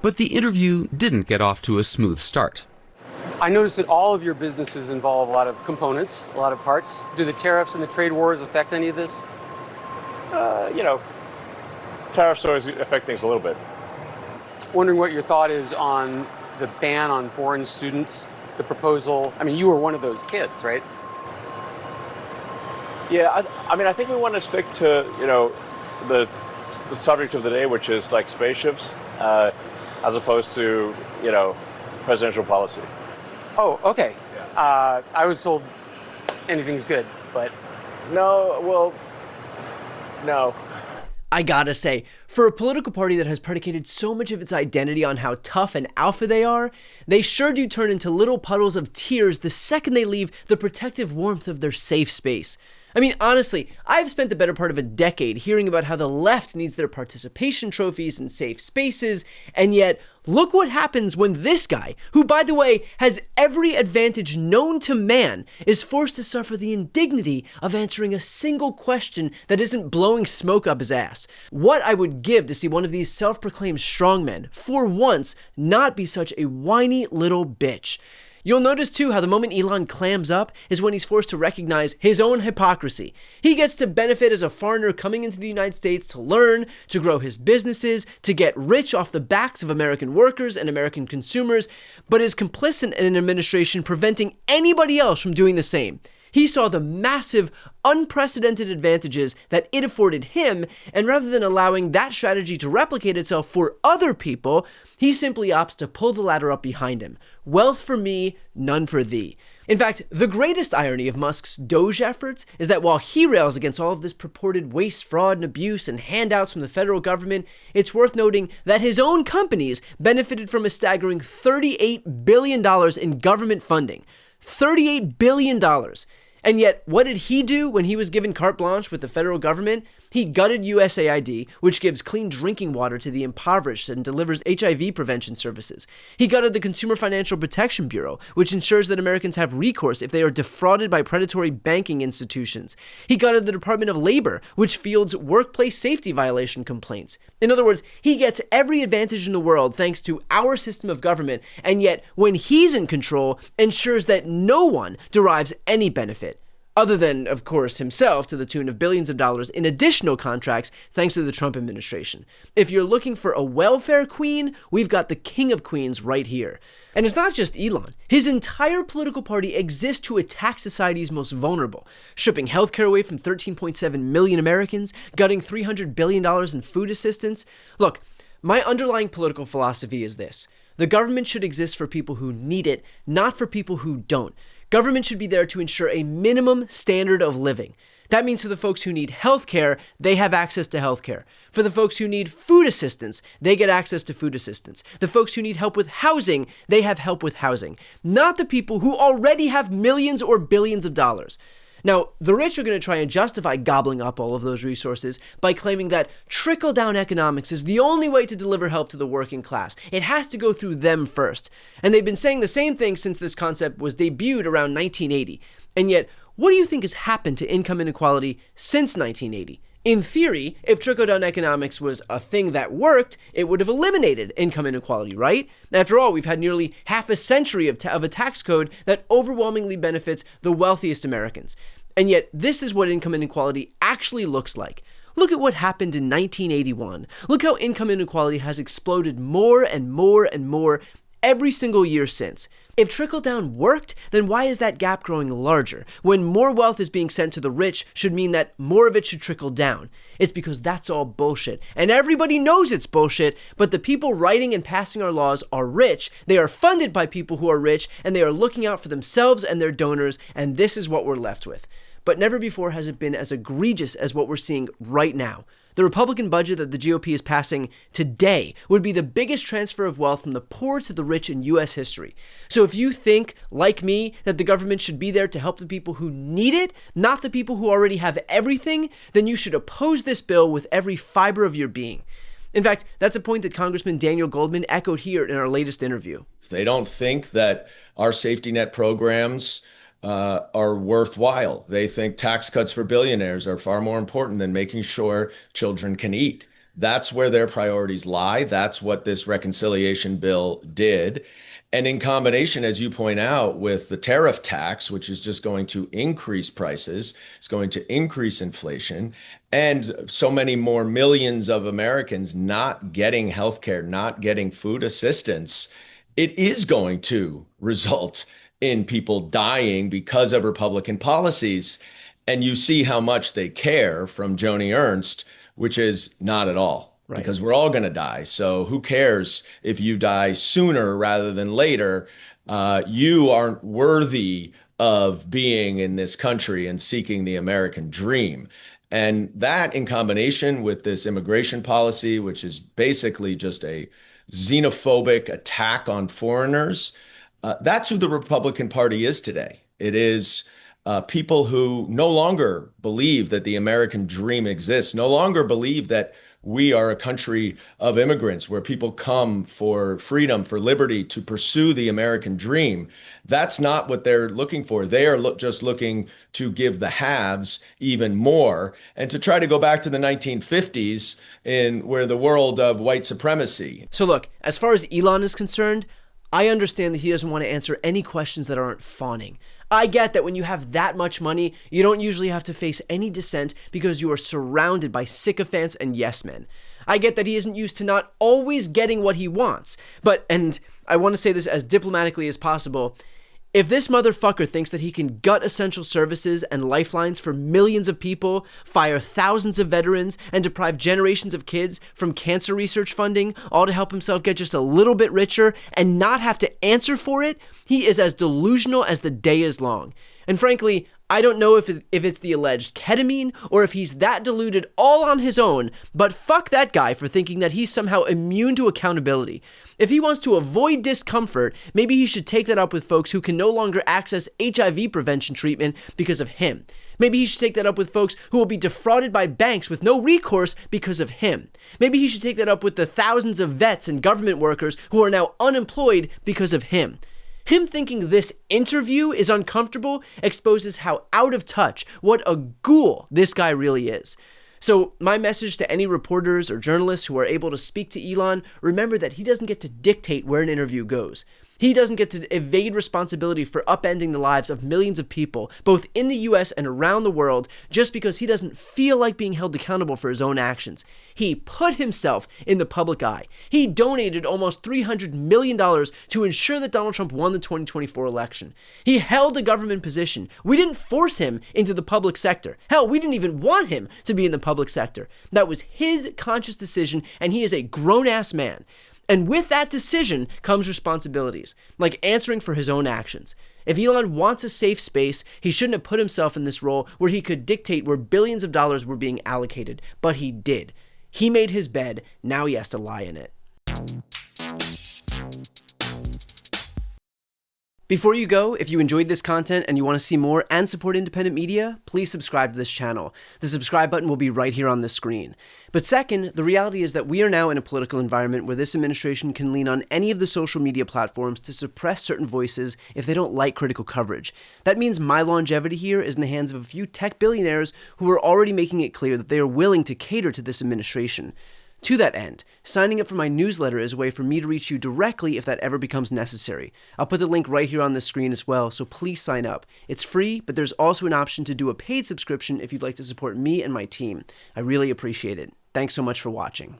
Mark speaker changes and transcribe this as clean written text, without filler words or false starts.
Speaker 1: But the interview didn't get off to a smooth start.
Speaker 2: I noticed that all of your businesses involve a lot of components, a lot of parts. Do the tariffs and the trade wars affect any of this?
Speaker 3: Tariffs always affect things a little bit.
Speaker 2: Wondering what your thought is on the ban on foreign students, the proposal. I mean, you were one of those kids, right?
Speaker 3: Yeah, I think we want to stick to, the subject of the day, which is like spaceships, as opposed to, presidential policy.
Speaker 2: Oh, okay.
Speaker 3: Yeah.
Speaker 2: I was told anything's good, but...
Speaker 3: No.
Speaker 4: I gotta say, for a political party that has predicated so much of its identity on how tough and alpha they are, they sure do turn into little puddles of tears the second they leave the protective warmth of their safe space. I mean, honestly, I've spent the better part of a decade hearing about how the left needs their participation trophies and safe spaces, and yet, look what happens when this guy, who by the way has every advantage known to man, is forced to suffer the indignity of answering a single question that isn't blowing smoke up his ass. What I would give to see one of these self-proclaimed strongmen, for once, not be such a whiny little bitch. You'll notice too how the moment Elon clams up is when he's forced to recognize his own hypocrisy. He gets to benefit as a foreigner coming into the United States to learn, to grow his businesses, to get rich off the backs of American workers and American consumers, but is complicit in an administration preventing anybody else from doing the same. He saw the massive, unprecedented advantages that it afforded him, and rather than allowing that strategy to replicate itself for other people, he simply opts to pull the ladder up behind him. Wealth for me, none for thee. In fact, the greatest irony of Musk's Doge efforts is that while he rails against all of this purported waste, fraud, and abuse and handouts from the federal government, it's worth noting that his own companies benefited from a staggering $38 billion in government funding. $38 billion. And yet, what did he do when he was given carte blanche with the federal government? He gutted USAID, which gives clean drinking water to the impoverished and delivers HIV prevention services. He gutted the Consumer Financial Protection Bureau, which ensures that Americans have recourse if they are defrauded by predatory banking institutions. He gutted the Department of Labor, which fields workplace safety violation complaints. In other words, he gets every advantage in the world thanks to our system of government, and yet, when he's in control, ensures that no one derives any benefit. Other than, of course, himself, to the tune of billions of dollars in additional contracts thanks to the Trump administration. If you're looking for a welfare queen, we've got the king of queens right here. And it's not just Elon. His entire political party exists to attack society's most vulnerable, stripping healthcare away from 13.7 million Americans, gutting $300 billion in food assistance. Look, my underlying political philosophy is this. The government should exist for people who need it, not for people who don't. Government should be there to ensure a minimum standard of living. That means for the folks who need healthcare, they have access to healthcare. For the folks who need food assistance, they get access to food assistance. The folks who need help with housing, they have help with housing. Not the people who already have millions or billions of dollars. Now, the rich are going to try and justify gobbling up all of those resources by claiming that trickle-down economics is the only way to deliver help to the working class. It has to go through them first. And they've been saying the same thing since this concept was debuted around 1980. And yet, what do you think has happened to income inequality since 1980? In theory, if trickle-down economics was a thing that worked, it would have eliminated income inequality, right? After all, we've had nearly half a century of a tax code that overwhelmingly benefits the wealthiest Americans. And yet, this is what income inequality actually looks like. Look at what happened in 1981. Look how income inequality has exploded more and more and more every single year since. If trickle-down worked, then why is that gap growing larger? When more wealth is being sent to the rich should mean that more of it should trickle down. It's because that's all bullshit. And everybody knows it's bullshit, but the people writing and passing our laws are rich, they are funded by people who are rich, and they are looking out for themselves and their donors, and this is what we're left with. But never before has it been as egregious as what we're seeing right now. The Republican budget that the GOP is passing today would be the biggest transfer of wealth from the poor to the rich in U.S. history. So if you think, like me, that the government should be there to help the people who need it, not the people who already have everything, then you should oppose this bill with every fiber of your being. In fact, that's a point that Congressman Daniel Goldman echoed here in our latest interview.
Speaker 5: They don't think that our safety net programs are worthwhile. They think tax cuts for billionaires are far more important than making sure children can eat. That's where their priorities lie. That's what this reconciliation bill did. And in combination, as you point out, with the tariff tax, which is just going to increase prices, it's going to increase inflation, and so many more millions of Americans not getting healthcare, not getting food assistance, it is going to result in people dying because of Republican policies. And you see how much they care from Joni Ernst, which is not at all. Right. Because we're all going to die. So who cares if you die sooner rather than later? You aren't worthy of being in this country and seeking the American dream. And that, in combination with this immigration policy, which is basically just a xenophobic attack on foreigners, that's who the Republican Party is today. It is people who no longer believe that the American dream exists, no longer believe that we are a country of immigrants where people come for freedom, for liberty, to pursue the American dream. That's not what they're looking for. They are just looking to give the haves even more and to try to go back to the 1950s in where the world of white supremacy.
Speaker 4: So look, as far as Elon is concerned, I understand that he doesn't want to answer any questions that aren't fawning. I get that when you have that much money, you don't usually have to face any dissent because you are surrounded by sycophants and yes men. I get that he isn't used to not always getting what he wants. But, and I want to say this as diplomatically as possible, if this motherfucker thinks that he can gut essential services and lifelines for millions of people, fire thousands of veterans, and deprive generations of kids from cancer research funding, all to help himself get just a little bit richer and not have to answer for it, he is as delusional as the day is long. And frankly, I don't know if it's the alleged ketamine or if he's that deluded all on his own, but fuck that guy for thinking that he's somehow immune to accountability. If he wants to avoid discomfort, maybe he should take that up with folks who can no longer access HIV prevention treatment because of him. Maybe he should take that up with folks who will be defrauded by banks with no recourse because of him. Maybe he should take that up with the thousands of vets and government workers who are now unemployed because of him. Him thinking this interview is uncomfortable exposes how out of touch, what a ghoul this guy really is. So my message to any reporters or journalists who are able to speak to Elon, remember that he doesn't get to dictate where an interview goes. He doesn't get to evade responsibility for upending the lives of millions of people, both in the US and around the world, just because he doesn't feel like being held accountable for his own actions. He put himself in the public eye. He donated almost $300 million to ensure that Donald Trump won the 2024 election. He held a government position. We didn't force him into the public sector. Hell, we didn't even want him to be in the public sector. That was his conscious decision, and he is a grown-ass man. And with that decision comes responsibilities, like answering for his own actions. If Elon wants a safe space, he shouldn't have put himself in this role where he could dictate where billions of dollars were being allocated, but he did. He made his bed, now he has to lie in it. Before you go, if you enjoyed this content and you want to see more and support independent media, please subscribe to this channel. The subscribe button will be right here on the screen. But second, the reality is that we are now in a political environment where this administration can lean on any of the social media platforms to suppress certain voices if they don't like critical coverage. That means my longevity here is in the hands of a few tech billionaires who are already making it clear that they are willing to cater to this administration. To that end, signing up for my newsletter is a way for me to reach you directly if that ever becomes necessary. I'll put the link right here on the screen as well, so please sign up. It's free, but there's also an option to do a paid subscription if you'd like to support me and my team. I really appreciate it. Thanks so much for watching.